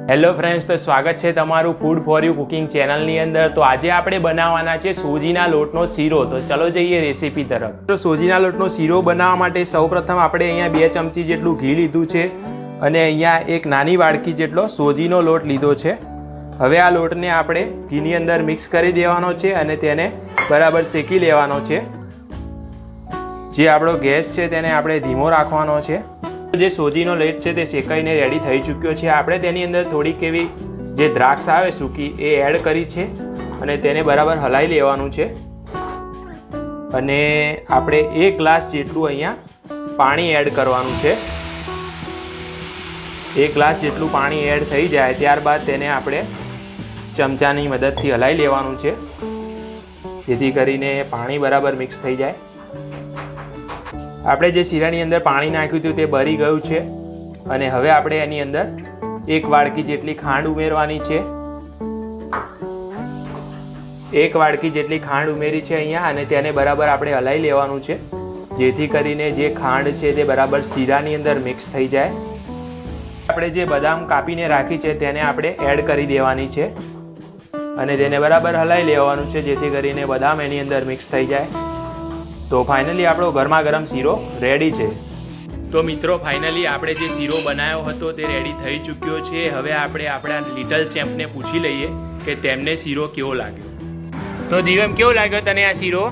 Hello friends, તો સ્વાગત છે તમારું ફૂડ ફોર યુ કુકિંગ ચેનલની અંદર। તો આજે આપણે બનાવવાના છે સોજીના લોટનો શીરો। તો ચલો જઈએ રેસીપી તરફ। તો સોજીના લોટનો શીરો બનાવવા માટે સૌપ્રથમ આપણે અહીંયા 2 ચમચી જેટલું ઘી લીધું છે અને અહીંયા એક નાની વાડકી જેટલો સોજીનો લોટ લીધો છે। હવે આ લોટને આપણે ઘીની અંદર મિક્સ કરી દેવાનો છે અને તેને બરાબર શેકી લેવાનો છે। જે આપણો ગેસ છે તેને આપણે ધીમો રાખવાનો છે। જે સોજીનો લોટ છે તે શેકાઈને રેડી થઈ ચૂક્યો છે। આપણે તેની અંદર થોડીક એવી જે દ્રાક્ષ આવે સૂકી એ એડ કરી છે અને તેને બરાબર હલાવી લેવાનું છે। અને આપણે 1 ગ્લાસ જેટલું અહીંયા પાણી એડ કરવાનું છે। 1 ગ્લાસ જેટલું પાણી એડ થઈ જાય ત્યારબાદ તેને આપણે ચમચાની મદદથી હલાવી લેવાનું છે, જેથી કરીને પાણી બરાબર મિક્સ થઈ જાય। આપણે જે શીરાની અંદર પાણી નાખ્યું હતું તે બળી ગયું છે અને હવે આપણે એની અંદર 1 વાડકી જેટલી ખાંડ ઉમેરવાની છે। 1 વાડકી જેટલી ખાંડ ઉમેરી છે અહીંયા અને તેને બરાબર આપણે હલાવી લેવાનું છે, જેથી કરીને જે ખાંડ છે તે બરાબર શીરાની અંદર મિક્સ થઈ જાય। આપણે જે બદામ કાપીને રાખી છે તેને આપણે એડ કરી દેવાની છે અને તેને બરાબર હલાવી લેવાનું છે, જેથી કરીને બદામ એની અંદર મિક્સ થઈ જાય। તો ફાઇનલી આપણો ગરમા ગરમ શીરો રેડી છે। તો મિત્રો ફાઇનલી આપણે જે શીરો બનાવ્યો હતો તે રેડી થઈ ચૂક્યો છે। હવે આપણે આપણા લિટલ ચેમ્પને પૂછી લઈએ કે તેમને શીરો કેવો લાગ્યો। તો દિવ્યમ, કેવો લાગ્યો તને આ શીરો?